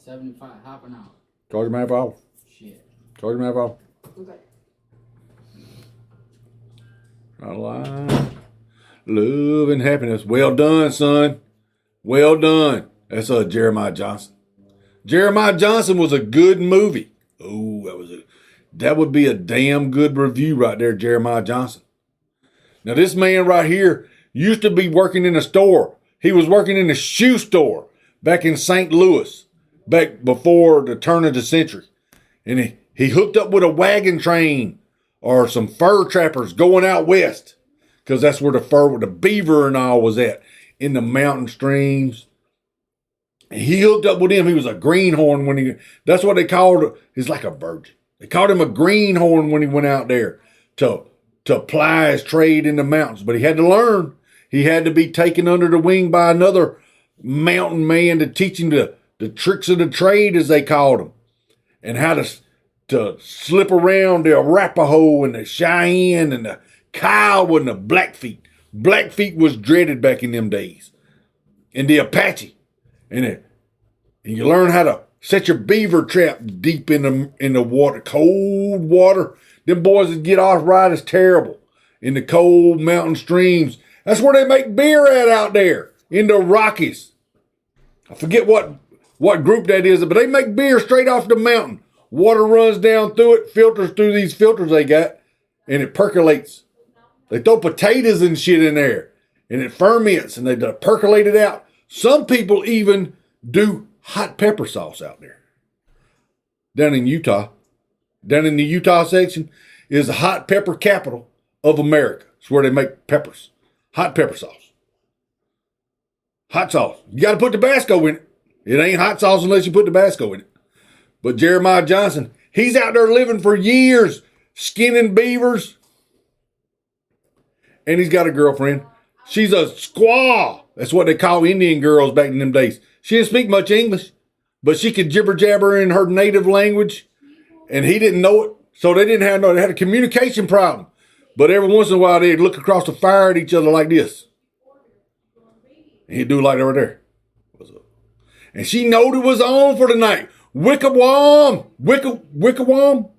75, half an hour. Charge him half hour. Shit. Charge him half hour. Okay. Alive. Love and happiness. Well done, son. Well done. That's Jeremiah Johnson. Jeremiah Johnson was a good movie. Oh, that would be a damn good review right there, Jeremiah Johnson. Now, this man right here used to be working in a store. He was working in a shoe store back in St. Louis, back before the turn of the century. And he hooked up with a wagon train or some fur trappers going out west, because that's where the beaver and all was at, in the mountain streams. And he hooked up with him. He was a greenhorn that's what they called, he's like a virgin. They called him a greenhorn when he went out there to ply his trade in the mountains. But he had to learn. He had to be taken under the wing by another mountain man to teach him the tricks of the trade, as they called him, and how to slip around the Arapaho and the Cheyenne and the Kiowa and the Blackfeet. Blackfeet was dreaded back in them days. And the Apache. And you learn how to set your beaver trap deep in the water, cold water. Them boys that get off right is terrible in the cold mountain streams. That's where they make beer at out there, in the Rockies. I forget what group that is, but they make beer straight off the mountain. Water runs down through it, filters through these filters they got, and it percolates. They throw potatoes and shit in there, and it ferments, and they percolate it out. Some people even do hot pepper sauce out there. Down in Utah, down in the Utah section, is the hot pepper capital of America. It's where they make peppers. Hot pepper sauce. Hot sauce. You got to put Tabasco in it. It ain't hot sauce unless you put Tabasco in it. But Jeremiah Johnson, he's out there living for years, skinning beavers. And he's got a girlfriend. She's a squaw. That's what they call Indian girls back in them days. She didn't speak much English, but she could jibber jabber in her native language, and he didn't know it. So they they had a communication problem. But every once in a while, they'd look across the fire at each other like this. And he'd do like they were there. What's up? And she knowed it was on for the night. Wickawam. Wickawam.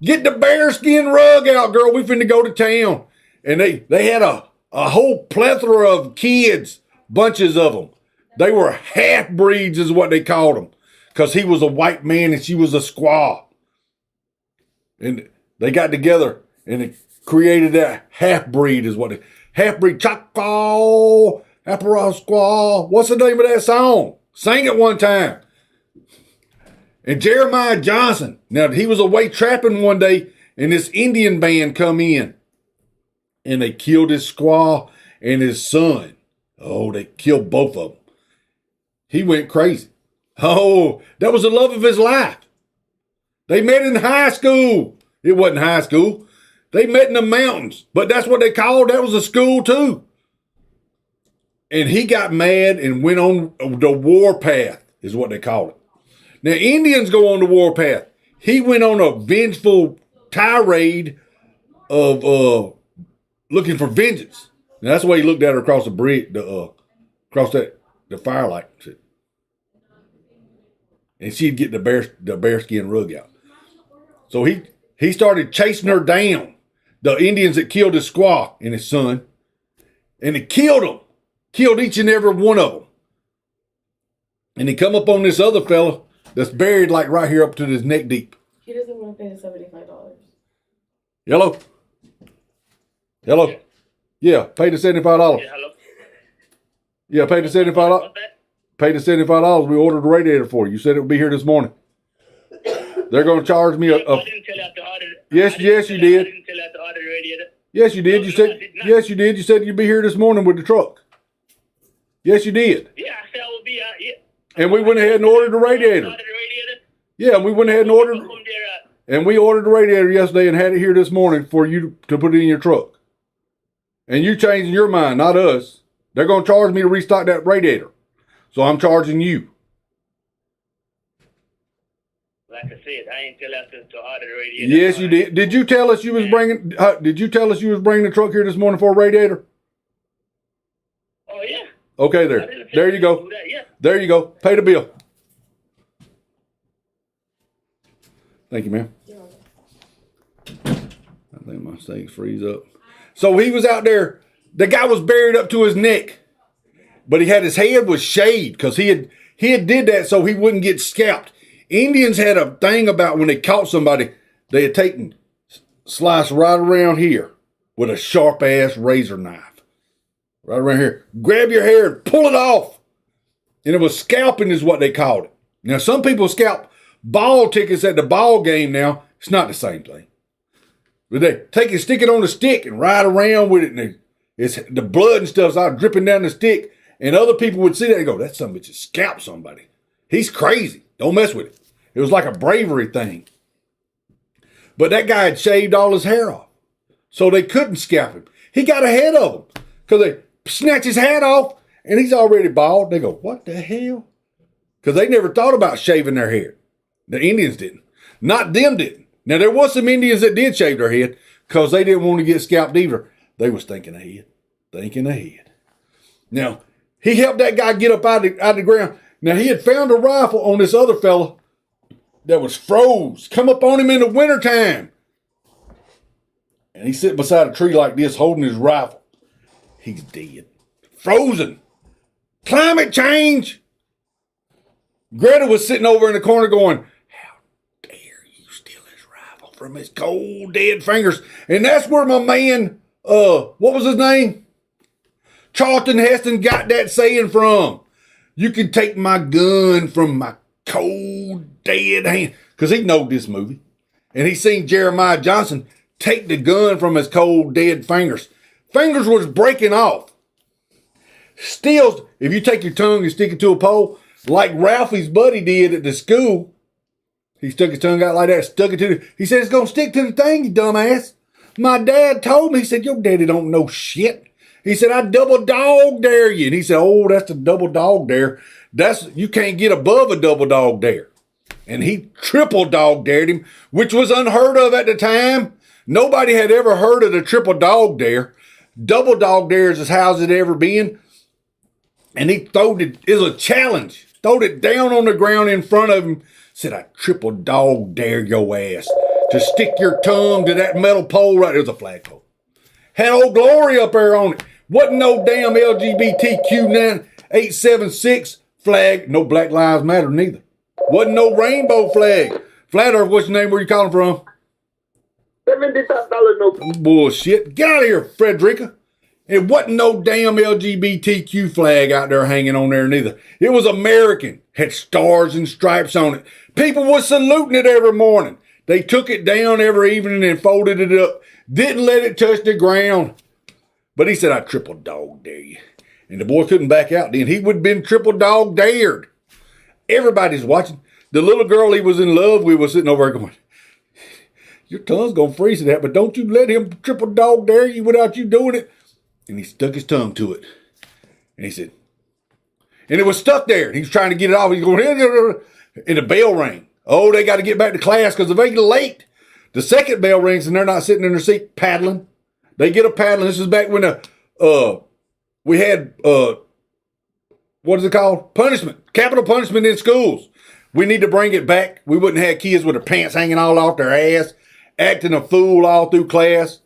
Get the bearskin rug out, girl. We finna go to town. And they had a whole plethora of kids, bunches of them. They were half-breeds is what they called them, because he was a white man and she was a squaw. And they got together and it created that half-breed is what they, half-breed, Chaco, Apara Squaw. What's the name of that song? Sing it one time. And Jeremiah Johnson, now he was away trapping one day and this Indian band come in and they killed his squaw and his son. Oh, they killed both of them. He went crazy. Oh, that was the love of his life. They met in high school. It wasn't high school. They met in the mountains, but that's what they called, that was a school too. And he got mad and went on the warpath, is what they called it. Now, Indians go on the warpath. He went on a vengeful tirade of looking for vengeance. Now, that's the way he looked at her across the bridge, across the firelight. And she'd get the bearskin rug out. So he started chasing her down. The Indians that killed his squaw and his son. And he killed them. Killed each and every one of them. And he come up on this other fella that's buried like right here up to his neck deep. He doesn't want to pay the $75. Hello? Hello? Yeah, pay the $75. Yeah, hello. Yeah, pay the $75. Pay the $75. We ordered a radiator for you. You said it would be here this morning. They're going to charge me I didn't tell you to order. Yes, you did. I didn't tell you to order the radiator. Yes, you did. You said yes, you did. You said you'd be here this morning with the truck. Yes, you did. Yeah, I said I would be out. Yeah. And we went ahead and ordered the radiator. Yeah, we went ahead and ordered. And we ordered the radiator yesterday and had it here this morning for you to put it in your truck. And you changing your mind, not us. They're going to charge me to restock that radiator. So I'm charging you. Like I said, I ain't tell us to order the radiator. Yes, you did. Did you tell us you was bringing? Did you tell us you was bringing the truck here this morning for a radiator? Oh yeah. Okay, there you go. Yeah. There you go. Pay the bill. Thank you, ma'am. You're welcome. I think my things freeze up. So he was out there. The guy was buried up to his neck, but he had his head was shaved because he had did that so he wouldn't get scalped. Indians had a thing about when they caught somebody, they had taken slice right around here with a sharp ass razor knife. Right around here. Grab your hair and pull it off. And it was scalping is what they called it. Now some people scalp ball tickets at the ball game now. It's not the same thing. But they take it, stick it on the stick and ride around with it. And it's the blood and stuff's out dripping down the stick. And other people would see that and go, that son of a bitch just scalped somebody. He's crazy. Don't mess with it. It was like a bravery thing. But that guy had shaved all his hair off. So they couldn't scalp him. He got ahead of them. Because they snatch his hat off and he's already bald. They go, what the hell? Because they never thought about shaving their hair. The Indians didn't. Not them didn't. Now, there was some Indians that did shave their head because they didn't want to get scalped either. They was thinking ahead. Thinking ahead. Now, he helped that guy get up out of the ground. Now, he had found a rifle on this other fella that was froze. Come up on him in the wintertime. And he's sitting beside a tree like this holding his rifle. He's dead. Frozen. Climate change. Greta was sitting over in the corner going, how dare you steal his rifle from his cold, dead fingers? And that's where my man, what was his name? Charlton Heston got that saying from. You can take my gun from my cold, dead hand. Because he knowed this movie. And he seen Jeremiah Johnson take the gun from his cold, dead fingers. Fingers was breaking off. Still, if you take your tongue and stick it to a pole, like Ralphie's buddy did at the school, he stuck his tongue out like that, stuck it to the, he said, it's going to stick to the thing, you dumbass. My dad told me, he said, your daddy don't know shit. He said, I double dog dare you. And he said, oh, that's a double dog dare. You can't get above a double dog dare. And he triple dog dared him, which was unheard of at the time. Nobody had ever heard of the triple dog dare. Double dog dares is how's it ever been. And he throwed it, it was a challenge. Throwed it down on the ground in front of him. Said, I triple dog dare your ass to stick your tongue to that metal pole right there. It was a flagpole. Had Old Glory up there on it. Wasn't no damn LGBTQ 9876 flag. No Black Lives Matter neither. Wasn't no rainbow flag. Flat Earth, what's your name? Where you calling from? $75 note. Bullshit. Get out of here, Frederica. It wasn't no damn LGBTQ flag out there hanging on there neither. It was American. Had stars and stripes on it. People was saluting it every morning. They took it down every evening and folded it up. Didn't let it touch the ground. But he said, I triple dog dare you. And the boy couldn't back out then. He would have been triple dog dared. Everybody's watching. The little girl he was in love with was sitting over there going, your tongue's going to freeze to that, but don't you let him triple dog dare you without you doing it. And he stuck his tongue to it. And he said, and it was stuck there. He was trying to get it off. He's going, and the bell rang. Oh, they got to get back to class because if they get late, the second bell rings and they're not sitting in their seat paddling. They get a paddling. This is back when we had, what is it called? Punishment. Capital punishment in schools. We need to bring it back. We wouldn't have kids with their pants hanging all off their ass, acting a fool all through class.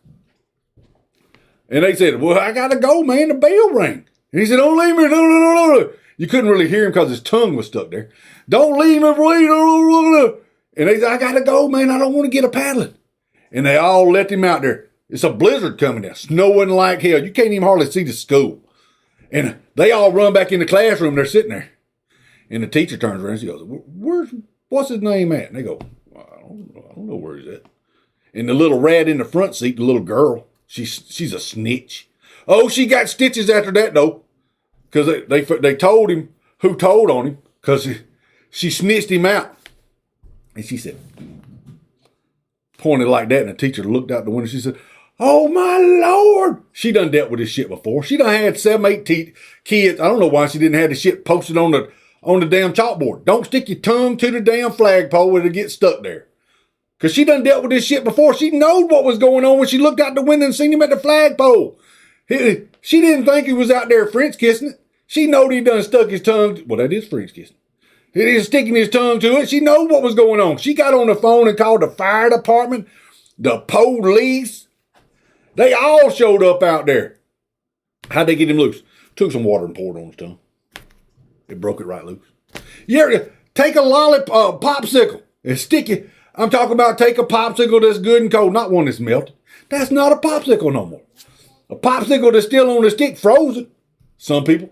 And they said, well, I got to go, man. The bell rang. And he said, don't leave me. No. You couldn't really hear him because his tongue was stuck there. Don't leave me. And they said, I got to go, man. I don't want to get a paddling. And they all let him out there. It's a blizzard coming down, snowing like hell. You can't even hardly see the school. And they all run back in the classroom. They're sitting there. And the teacher turns around and she goes, what's his name at? And they go, I don't know where he's at. And the little rat in the front seat, the little girl, she's a snitch. Oh, she got stitches after that, though. Because they told him who told on him. Because she snitched him out. And she said, pointed like that. And the teacher looked out the window. She said, oh, my Lord. She done dealt with this shit before. She done had 7, 8 kids. I don't know why she didn't have the shit posted on the damn chalkboard. Don't stick your tongue to the damn flagpole where it get stuck there. Because she done dealt with this shit before. She knowed what was going on when she looked out the window and seen him at the flagpole. She didn't think he was out there French kissing it. She knowed he done stuck his tongue. Well, that is French kissing. He was sticking his tongue to it. She knew what was going on. She got on the phone and called the fire department, the police. They all showed up out there. How'd they get him loose? Took some water and poured it on his tongue. It broke it right loose. You ever take a popsicle and stick it? I'm talking about take a popsicle that's good and cold, not one that's melted. That's not a popsicle no more. A popsicle that's still on the stick, frozen. Some people.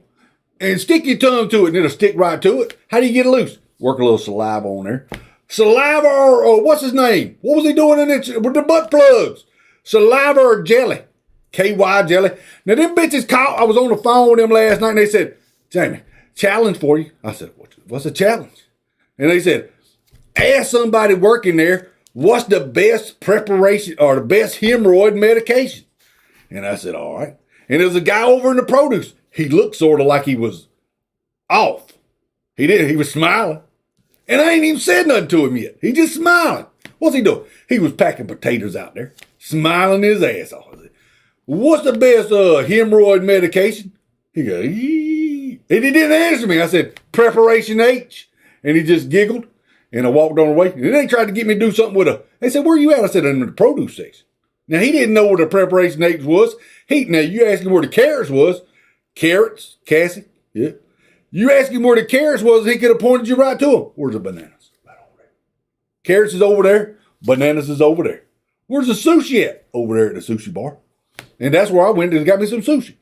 And stick your tongue to it and it'll stick right to it. How do you get it loose? Work a little saliva on there. Saliva or what's his name? What was he doing in it with the butt plugs? Saliva or jelly? KY jelly. Now them bitches called. I was on the phone with them last night and they said, Jamie, challenge for you. I said, what's the challenge? And they said, ask somebody working there, what's the best preparation or the best hemorrhoid medication? And I said, all right. And there was a guy over in the produce. He looked sort of like he was off. He was smiling. And I ain't even said nothing to him yet. He just smiling. What's he doing? He was packing potatoes out there, smiling his ass off. I said, what's the best hemorrhoid medication? He goes, and he didn't answer me. I said, Preparation H. And he just giggled. And I walked on the way. And then they tried to get me to do something with they said, where you at? I said, in the produce section. Now, he didn't know where the Preparation H was. Now, you asked him where the carrots was. Carrots, Cassie, yeah. You asked him where the carrots was, he could have pointed you right to them. Where's the bananas? Right over there. Carrots is over there. Bananas is over there. Where's the sushi at? Over there at the sushi bar. And that's where I went and got me some sushi.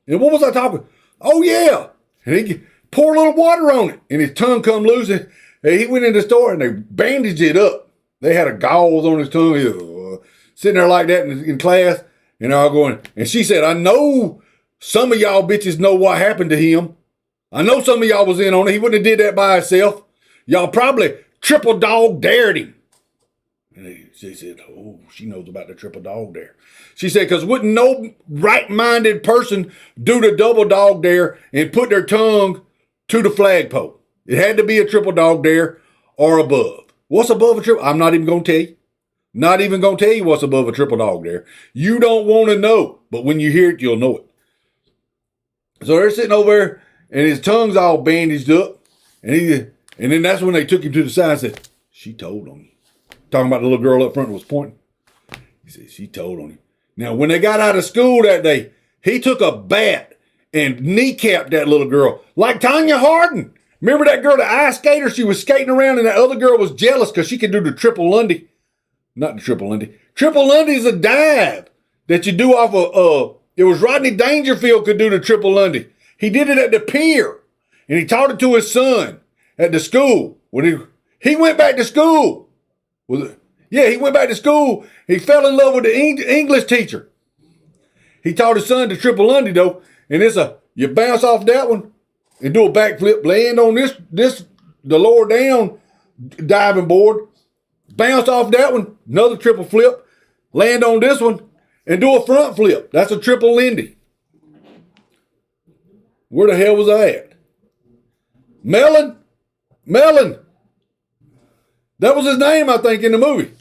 And what was I talking? Oh, yeah. And he pour a little water on it. And his tongue come loose. And he went in the store and they bandaged it up. They had a gauze on his tongue. He was, sitting there like that in class. And they're all going. And she said, I know some of y'all bitches know what happened to him. I know some of y'all was in on it. He wouldn't have did that by himself. Y'all probably triple dog dared him. And she said, oh, she knows about the triple dog dare. She said, because wouldn't no right-minded person do the double dog dare and put their tongue to the flagpole? It had to be a triple dog dare or above. What's above a triple? I'm not even going to tell you. Not even going to tell you what's above a triple dog dare. You don't want to know, but when you hear it, you'll know it. So they're sitting over there, and his tongue's all bandaged up, and then that's when they took him to the side and said, she told on you. Talking about the little girl up front who was pointing. He said, she told on him. Now, when they got out of school that day, he took a bat and kneecapped that little girl, like Tanya Hardin. Remember that girl, the ice skater? She was skating around, and that other girl was jealous because she could do the triple Lundy. Not the triple Lundy. Triple Lundy is a dive that you do off of, it was Rodney Dangerfield could do the triple Lundy. He did it at the pier, and he taught it to his son at the school. When he went back to school. He went back to school. He fell in love with the English teacher. He taught his son the triple Lundy, though, and you bounce off that one and do a backflip, land on the lower down diving board, bounce off that one, another triple flip, land on this one, and do a front flip. That's a triple Lindy. Where the hell was I at? Melon. That was his name, I think, in the movie.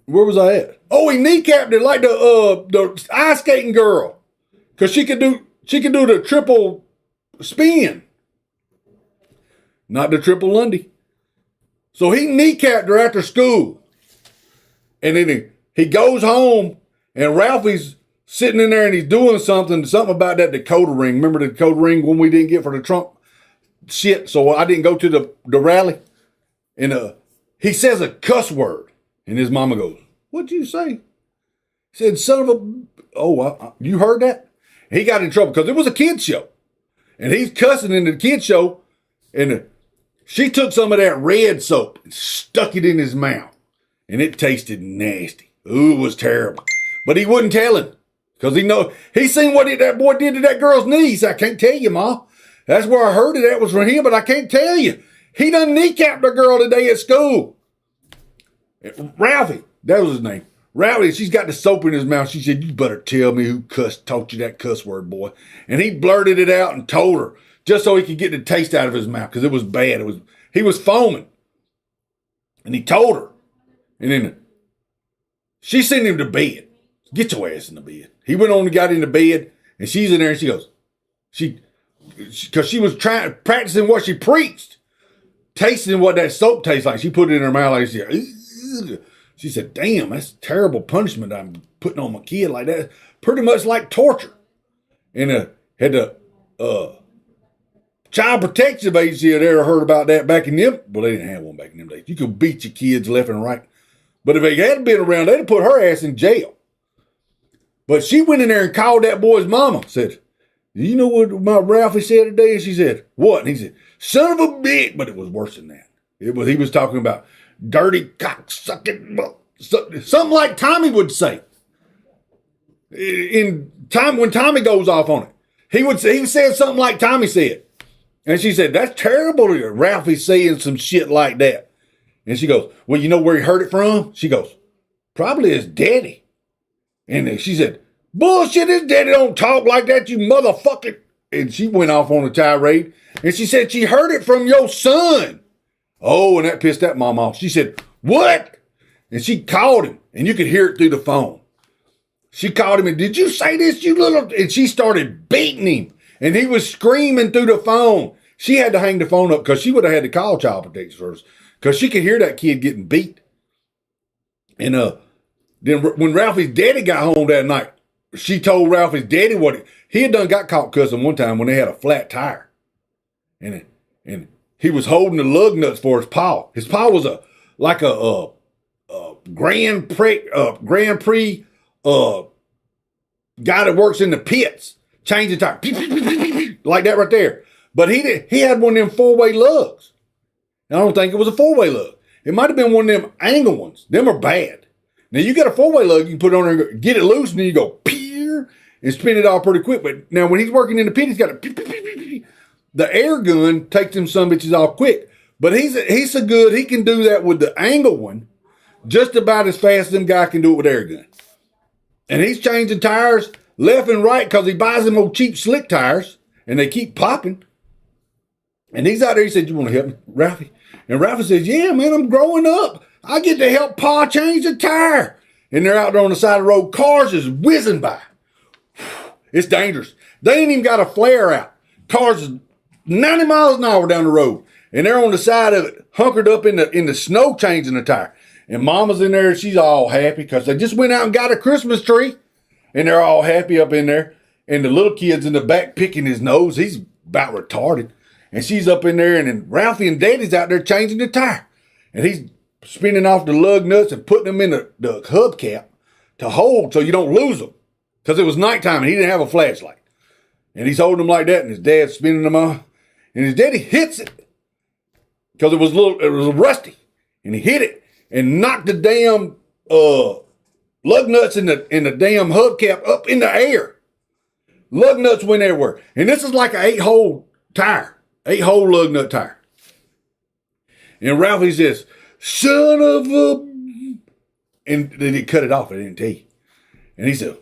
Where was I at? Oh, he kneecapped it like the ice skating girl, because she could do the triple spin, not the triple Lundy. So he kneecapped her after school, and then he goes home, and Ralphie's sitting in there and he's doing something about that Dakota ring. Remember the Dakota ring when we didn't get for the Trump shit? So I didn't go to the rally. And he says a cuss word. And his mama goes, what'd you say? He said, son of a... you heard that? He got in trouble because it was a kid's show. And he's cussing in the kid's show. And she took some of that red soap and stuck it in his mouth. And it tasted nasty. Ooh, it was terrible. But he wouldn't tell him. Because he seen what that boy did to that girl's knee. He said, I can't tell you, Ma. That's where I heard it. That was from him, but I can't tell you. He done kneecapped a girl today at school. Ralphie, that was his name. Ralphie, she's got the soap in his mouth. She said, you better tell me who taught you that cuss word, boy. And he blurted it out and told her, just so he could get the taste out of his mouth, because it was bad. He was foaming. And he told her. And then she sent him to bed. Get your ass in the bed. He went on and got in the bed, and she's in there, and she goes, because she was practicing what she preached, tasting what that soap tastes like. She put it in her mouth like she. She said, "Damn, that's terrible punishment I'm putting on my kid like that. Pretty much like torture." And had the child protective agency had ever heard about that back in them. Well, they didn't have one back in them days. You could beat your kids left and right. But if they hadn't been around, they'd have put her ass in jail. But she went in there and called that boy's mama. Said, "You know what my Ralphie said today?" And she said, "What?" And he said, "Son of a bitch." But it was worse than that. He was talking about dirty cock sucking, something like Tommy would say. When Tommy goes off on it, he said something like Tommy said. And she said, "That's terrible that Ralphie's saying some shit like that." And she goes, "Well, you know where he heard it from?" She goes, "Probably his daddy." And she said, "Bullshit, his daddy don't talk like that, you motherfucker." And she went off on a tirade. And she said she heard it from your son. Oh, and that pissed that mom off. She said, "What?" And she called him. And you could hear it through the phone. She called him and, "Did you say this, you little..." And she started beating him. And he was screaming through the phone. She had to hang the phone up because she would have had to call child protection first. Because she could hear that kid getting beat. And then when Ralphie's daddy got home that night, she told Ralphie's daddy what he had done got caught cussing one time when they had a flat tire. And he was holding the lug nuts for his paw. His paw was a Grand Prix guy that works in the pits, changing tire, like that right there. But he had one of them 4-way lugs. And I don't think it was a 4-way lug. It might have been one of them angle ones. Them are bad. Now you got a 4-way lug, you can put it on there, get it loose, and then you go peer and spin it all pretty quick. But now when he's working in the pit, he's got the air gun takes them some bitches off quick. But he's so good, he can do that with the angle one just about as fast as them guy can do it with air gun. And he's changing tires left and right because he buys them old cheap slick tires and they keep popping. And he's out there, he said, "You want to help me, Ralphie?" And Ralphie says, "Yeah, man, I'm growing up. I get to help Pa change the tire." And they're out there on the side of the road. Cars is whizzing by. It's dangerous. They ain't even got a flare out. Cars is 90 miles an hour down the road. And they're on the side of it, hunkered up in the snow changing the tire. And Mama's in there, and she's all happy because they just went out and got a Christmas tree. And they're all happy up in there. And the little kid's in the back picking his nose. He's about retarded. And she's up in there, and then Ralphie and Daddy's out there changing the tire. And he's spinning off the lug nuts and putting them in the hubcap to hold so you don't lose them. Because it was nighttime and he didn't have a flashlight. And he's holding them like that, and his dad's spinning them off. And his daddy hits it because it was rusty. And he hit it and knocked the damn lug nuts in the damn hubcap up in the air. Lug nuts went everywhere. And this is like an 8-hole tire. 8-hole lug nut tire. And Ralphie says, "Son of a..." And then he cut it off. I didn't tell you. And he said,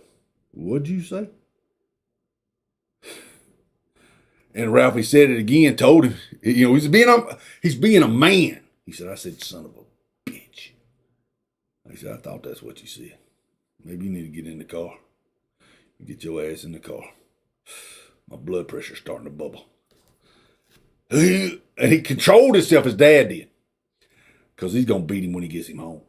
"What'd you say?" And Ralphie said it again, told him, he's being a man. He said, "I said, son of a bitch." He said, "I thought that's what you said. Maybe you need to get in the car. Get your ass in the car. My blood pressure's starting to bubble." And he controlled himself, his dad did. Because he's going to beat him when he gets him home.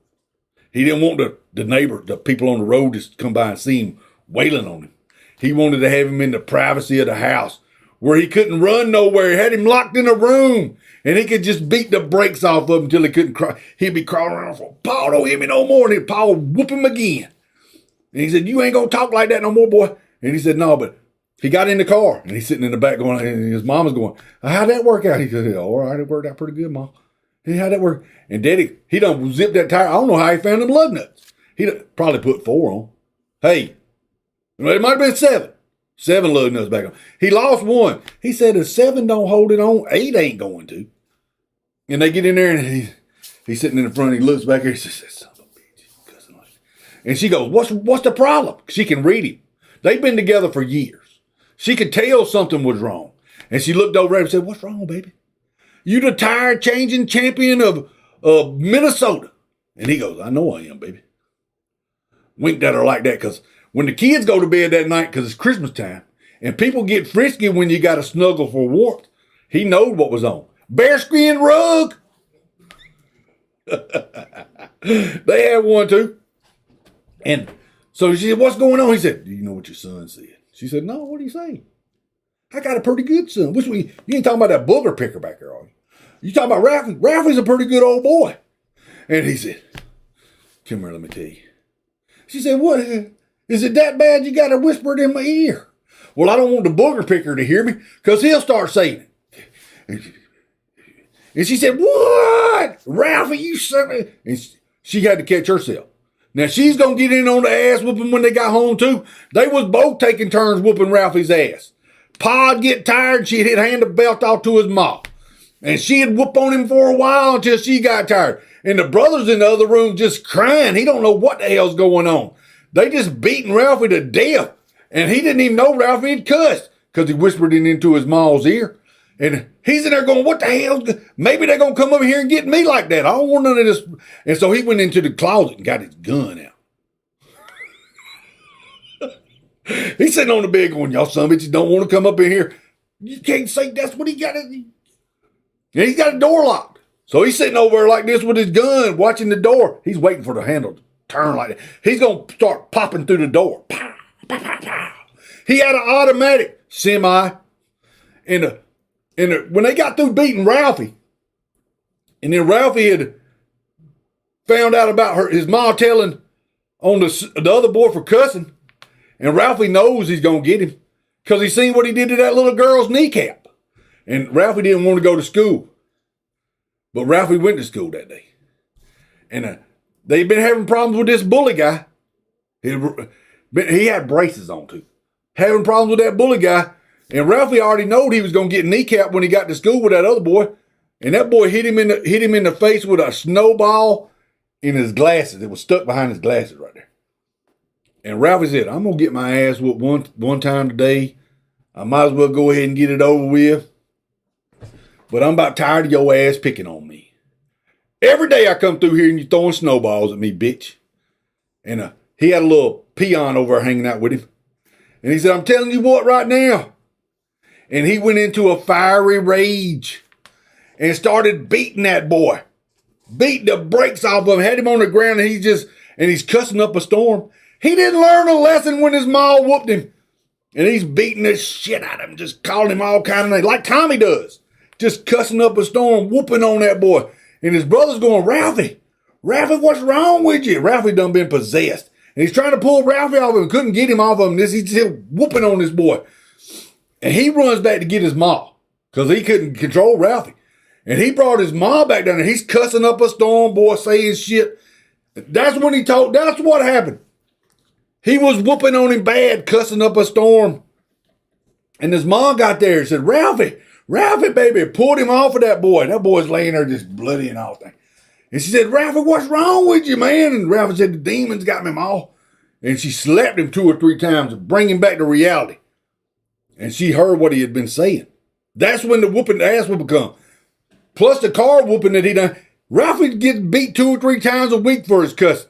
He didn't want the people on the road to come by and see him wailing on him. He wanted to have him in the privacy of the house where he couldn't run nowhere. He had him locked in a room and he could just beat the brakes off of him until he couldn't cry. He'd be crawling around for, "Pa, don't hit me no more." And Pa would whoop him again. And he said, "You ain't going to talk like that no more, boy." And he said, "No, but..." He got in the car and he's sitting in the back going, and his mama's going, "How'd that work out?" He said, "All right, it worked out pretty good, Mom." Hey, how'd that work? And Daddy, he done zipped that tire. I don't know how he found them lug nuts. He probably put 4 on. Hey, it might have been 7. 7 lug nuts back on. He lost 1. He said, if 7 don't hold it on, 8 ain't going to. And they get in there and he's sitting in the front. He looks back here. He says, "Son of a bitch." He's cussing like that. And she goes, what's the problem? She can read him. They've been together for years. She could tell something was wrong. And she looked over at him and said, "What's wrong, baby? You the tire changing champion of Minnesota." And he goes, "I know I am, baby." Winked at her like that because when the kids go to bed that night, because it's Christmas time, And people get frisky when you got to snuggle for warmth. He knowed what was on. Bearskin rug. They had one too. And so she said, what's going on? He said, do you know what your son said? She said, no, what are you saying? I got a pretty good son. Which one? You ain't talking about that booger picker back there, are you? You talking about Ralphie? Ralphie's a pretty good old boy. And he said, come here, let me tell you. She said, what? Is it that bad you got to whisper it in my ear? Well, I don't want the booger picker to hear me because he'll start saying it. And she said, what? Ralphie, you son of... And she had to catch herself. Now, she's going to get in on the ass whooping when they got home, too. They was both taking turns whooping Ralphie's ass. Pa'd get tired, she'd hand the belt off to his mom. And she'd whoop on him for a while until she got tired. And the brothers in the other room just crying. He don't know what the hell's going on. They just beating Ralphie to death. And he didn't even know Ralphie had cussed because he whispered it into his mom's ear. And he's in there going, what the hell? Maybe they're going to come over here and get me like that. I don't want none of this. And so he went into the closet and got his gun out. He's sitting on the bed going, y'all son of bitches don't want to come up in here. You can't say that's what he got. And he's got a door locked. So he's sitting over there like this with his gun, watching the door. He's waiting for the handle to turn like that. He's going to start popping through the door. Pow, pow, pow, pow. He had an automatic semi. And when they got through beating Ralphie, and then Ralphie had found out about his mom telling on the other boy for cussing, and Ralphie knows he's going to get him because he seen what he did to that little girl's kneecap. And Ralphie didn't want to go to school. But Ralphie went to school that day. And they'd been having problems with this bully guy. He had braces on too. Having problems with that bully guy. And Ralphie already knowed he was going to get kneecapped when he got to school with that other boy. And that boy hit him in the face with a snowball in his glasses. It was stuck behind his glasses right there. And Ralphie said, I'm going to get my ass whooped one time today. I might as well go ahead and get it over with. But I'm about tired of your ass picking on me. Every day I come through here and you throwing snowballs at me, bitch. And he had a little peon over there hanging out with him. And he said, I'm telling you what right now. And he went into a fiery rage and started beating that boy. Beat the brakes off of him, had him on the ground, and he's cussing up a storm. He didn't learn a lesson when his ma whooped him. And he's beating the shit out of him, just calling him all kind of names, like Tommy does. Just cussing up a storm, whooping on that boy. And his brother's going, Ralphie, what's wrong with you? Ralphie done been possessed. And he's trying to pull Ralphie off of him, couldn't get him off of him. He's still whooping on this boy. And he runs back to get his ma because he couldn't control Ralphie. And he brought his ma back down there. He's cussing up a storm, boy, saying shit. That's when that's what happened. He was whooping on him bad, cussing up a storm. And his mom got there and said, Ralphie, baby, pulled him off of that boy. That boy's laying there just bloody and all thing. And she said, Ralphie, what's wrong with you, man? And Ralphie said, the demons got me, Ma. And she slapped him 2 or 3 times to bring him back to reality. And she heard what he had been saying. That's when the ass whooping come. Plus the car whooping that he done. Ralphie gets beat 2 or 3 times a week for his cussing.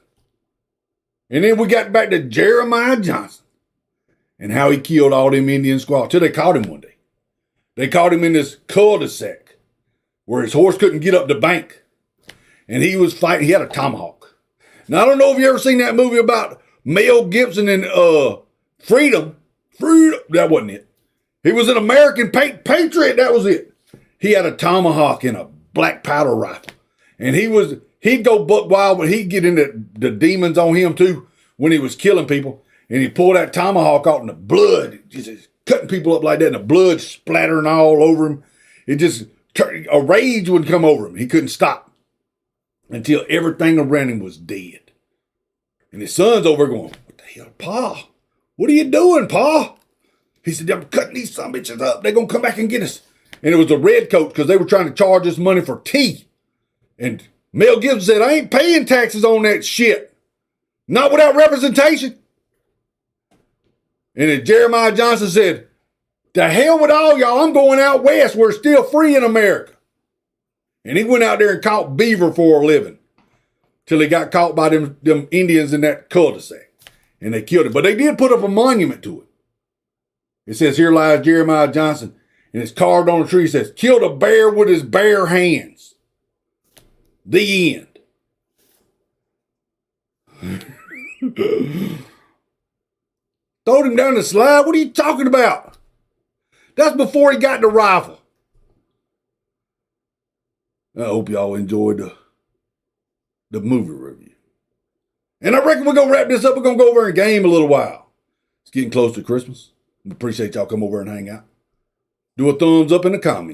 And then we got back to Jeremiah Johnson and how he killed all them Indian squaws till they caught him one day. They caught him in this cul-de-sac where his horse couldn't get up the bank. And he was fighting. He had a tomahawk. Now, I don't know if you ever seen that movie about Mel Gibson and Freedom. That wasn't it. He was an American patriot. That was it. He had a tomahawk and a black powder rifle. And he'd go buck wild, but he'd get into the demons on him too when he was killing people. And he'd pull that tomahawk out and the blood, just cutting people up like that, and the blood splattering all over him. It just, a rage would come over him. He couldn't stop until everything around him was dead. And his son's over going, what the hell, Pa? What are you doing, Pa? He said, I'm cutting these son of bitches up. They're going to come back and get us. And it was the redcoats because they were trying to charge us money for tea. And Mel Gibson said, I ain't paying taxes on that shit. Not without representation. And then Jeremiah Johnson said, the hell with all y'all. I'm going out west. We're still free in America. And he went out there and caught beaver for a living. Till he got caught by them Indians in that cul-de-sac. And they killed him. But they did put up a monument to it. It says, here lies Jeremiah Johnson. And it's carved on a tree. It says, killed a bear with his bare hands. The end. Throwed him down the slide? What are you talking about? That's before he got the rifle. I hope y'all enjoyed the movie review. And I reckon we're going to wrap this up. We're going to go over and game a little while. It's getting close to Christmas. Appreciate y'all come over and hang out. Do a thumbs up in the comments.